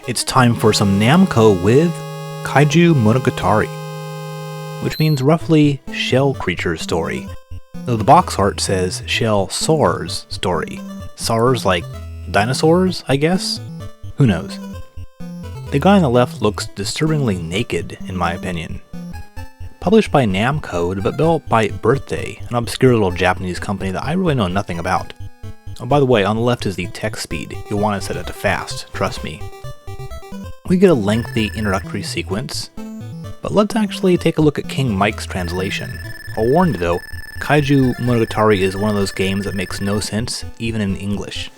It's time for some Namco with Kaijuu Monogatari, which means roughly shell creature story, though the box art says shell Saurs story. Saurs like dinosaurs, I guess? Who knows? The guy on the left looks disturbingly naked, in my opinion. Published by Namco, but built by Birthday, an obscure little Japanese company that I really know nothing about. Oh, by the way, on the left is the text speed. You'll want to set it to fast, trust me. We get a lengthy introductory sequence, but let's actually take a look at King Mike's translation. I'll warn you though, Kaijuu Monogatari is one of those games that makes no sense, even in English.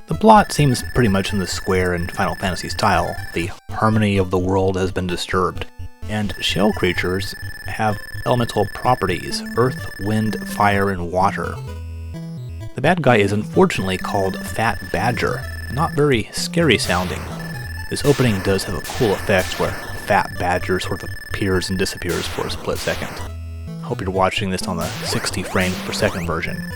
The plot seems pretty much in the Square and Final Fantasy style. The harmony of the world has been disturbed, and shell creatures have elemental properties: earth, wind, fire, and water. The bad guy is unfortunately called Fat Badger, not very scary sounding. This opening does have a cool effect where Fat Badger sort of appears and disappears for a split second. Hope you're watching this on the 60 frames per second version.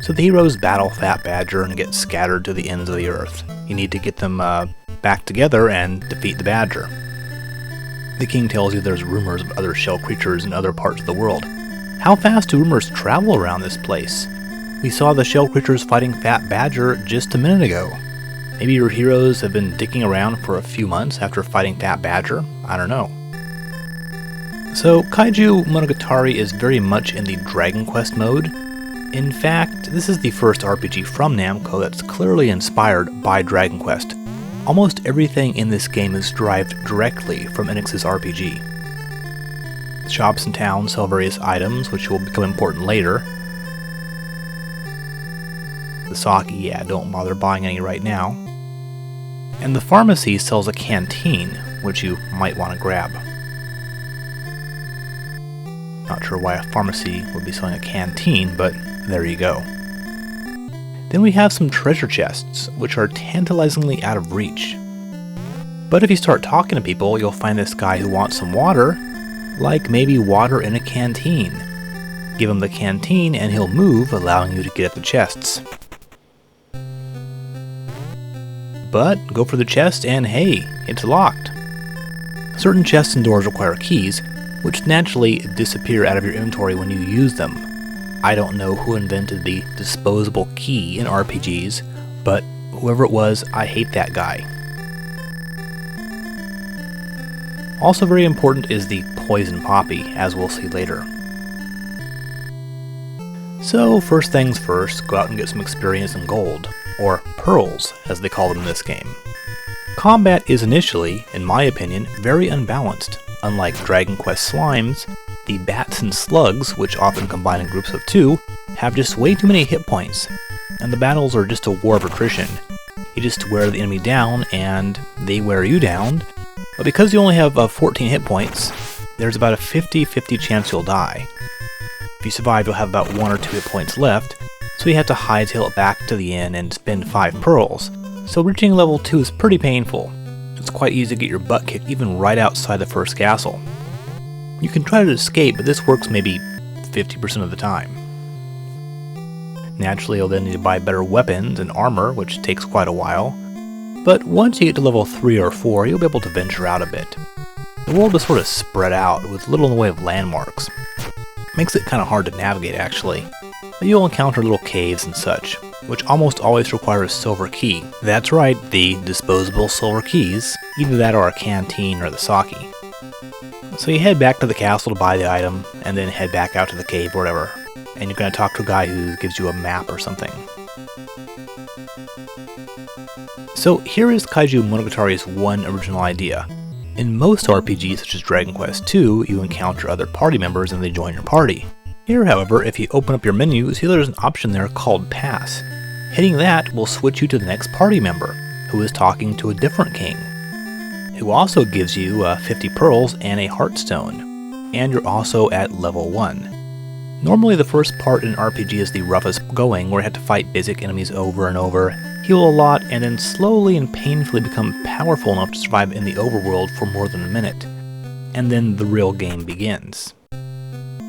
So the heroes battle Fat Badger and get scattered to the ends of the earth. You need to get them back together and defeat the Badger. The king tells you there's rumors of other shell creatures in other parts of the world. How fast do rumors travel around this place? We saw the shell creatures fighting Fat Badger just a minute ago. Maybe your heroes have been dicking around for a few months after fighting Fat Badger? I don't know. So, Kaijuu Monogatari is very much in the Dragon Quest mode. In fact, this is the first RPG from Namco that's clearly inspired by Dragon Quest. Almost everything in this game is derived directly from Enix's RPG. The shops in town sell various items, which will become important later. The sake, yeah, don't bother buying any right now. And the pharmacy sells a canteen, which you might want to grab. Not sure why a pharmacy would be selling a canteen, but there you go. Then we have some treasure chests, which are tantalizingly out of reach. But if you start talking to people, you'll find this guy who wants some water, like maybe water in a canteen. Give him the canteen and he'll move, allowing you to get at the chests. But go for the chest and hey, it's locked. Certain chests and doors require keys, which naturally disappear out of your inventory when you use them. I don't know who invented the disposable key in RPGs, but whoever it was, I hate that guy. Also very important is the poison poppy, as we'll see later. So first things first, go out and get some experience in gold, or pearls as they call them in this game. Combat is initially, in my opinion, very unbalanced. Unlike Dragon Quest slimes, the bats and slugs, which often combine in groups of two, have just way too many hit points, and the battles are just a war of attrition. You just wear the enemy down, and they wear you down, but because you only have 14 hit points, there's about a 50-50 chance you'll die. If you survive, you'll have about 1 or 2 hit points left, so you have to hightail it back to the inn and spend 5 pearls, so reaching level 2 is pretty painful. It's quite easy to get your butt kicked even right outside the first castle. You can try to escape, but this works maybe 50% of the time. Naturally, you'll then need to buy better weapons and armor, which takes quite a while, but once you get to level 3 or 4, you'll be able to venture out a bit. The world is sort of spread out, with little in the way of landmarks. Makes it kind of hard to navigate actually, but you'll encounter little caves and such, which almost always require a silver key. That's right, the disposable silver keys, either that or a canteen or the sake. So you head back to the castle to buy the item, and then head back out to the cave or whatever, and you're going to talk to a guy who gives you a map or something. So here is Kaijuu Monogatari's one original idea. In most RPGs such as Dragon Quest II, you encounter other party members and they join your party. Here, however, if you open up your menu, see there's an option there called Pass. Hitting that will switch you to the next party member, who is talking to a different king, who also gives you 50 pearls and a heartstone, and you're also at level 1. Normally the first part in an RPG is the roughest going, where you have to fight basic enemies over and over, heal a lot, and then slowly and painfully become powerful enough to survive in the overworld for more than a minute. And then the real game begins.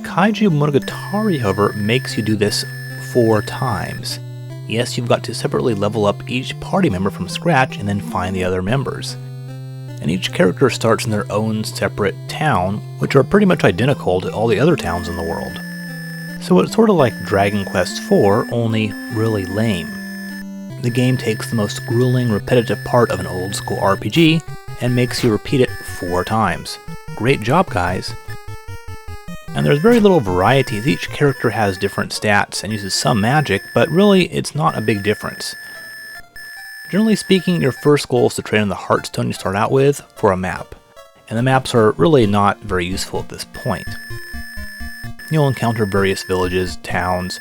Kaijuu Monogatari, however, makes you do this 4 times. Yes, you've got to separately level up each party member from scratch and then find the other members. And each character starts in their own separate town, which are pretty much identical to all the other towns in the world. So it's sort of like Dragon Quest IV, only really lame. The game takes the most grueling, repetitive part of an old school RPG and makes you repeat it 4 times. Great job, guys! And there's very little variety, as each character has different stats and uses some magic, but really it's not a big difference. Generally speaking, your first goal is to trade in the Heartstone you start out with for a map, and the maps are really not very useful at this point. You'll encounter various villages, towns.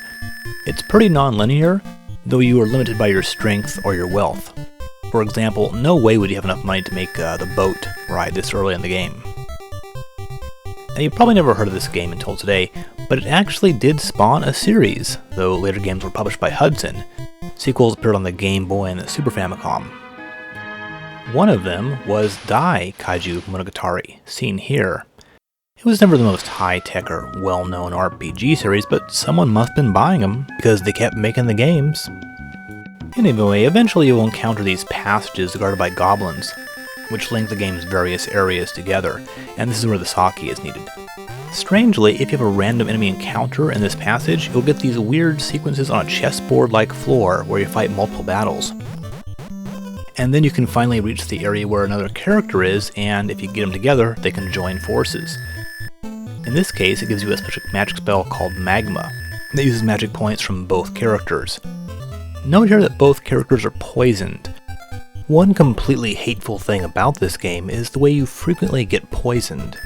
It's pretty non-linear, though you are limited by your strength or your wealth. For example, no way would you have enough money to make the boat ride this early in the game. Now, you probably never heard of this game until today, but it actually did spawn a series, though later games were published by Hudson. Sequels appeared on the Game Boy and the Super Famicom. One of them was Dai Kaijuu Monogatari, seen here. It was never the most high-tech or well-known RPG series, but someone must have been buying them because they kept making the games. Anyway, eventually you will encounter these passages guarded by goblins, which link the game's various areas together, and this is where the sake is needed. Strangely, if you have a random enemy encounter in this passage, you'll get these weird sequences on a chessboard-like floor where you fight multiple battles. And then you can finally reach the area where another character is, and if you get them together, they can join forces. In this case, it gives you a special magic spell called Magma, that uses magic points from both characters. Note here that both characters are poisoned. One completely hateful thing about this game is the way you frequently get poisoned.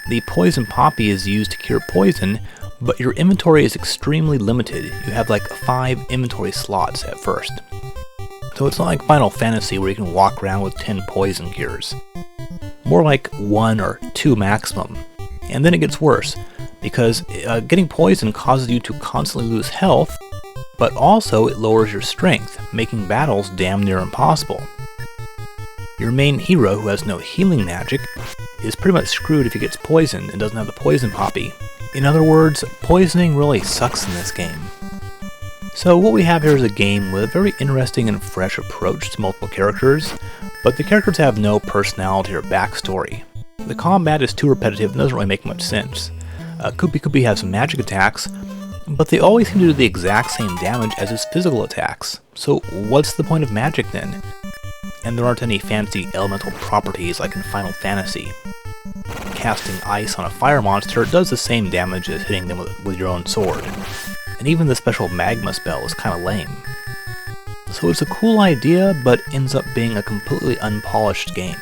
The poison poppy is used to cure poison, but your inventory is extremely limited. You have like 5 inventory slots at first. So it's not like Final Fantasy where you can walk around with 10 poison cures. More like 1 or 2 maximum. And then it gets worse, because getting poison causes you to constantly lose health, but also it lowers your strength, making battles damn near impossible. Your main hero, who has no healing magic, is pretty much screwed if he gets poisoned and doesn't have the poison poppy. In other words, poisoning really sucks in this game. So what we have here is a game with a very interesting and fresh approach to multiple characters, but the characters have no personality or backstory. The combat is too repetitive and doesn't really make much sense. Kupi has some magic attacks, but they always seem to do the exact same damage as his physical attacks. So what's the point of magic then? And there aren't any fancy elemental properties like in Final Fantasy. Casting ice on a fire monster does the same damage as hitting them with your own sword. And even the special magma spell is kinda lame. So it's a cool idea, but ends up being a completely unpolished game.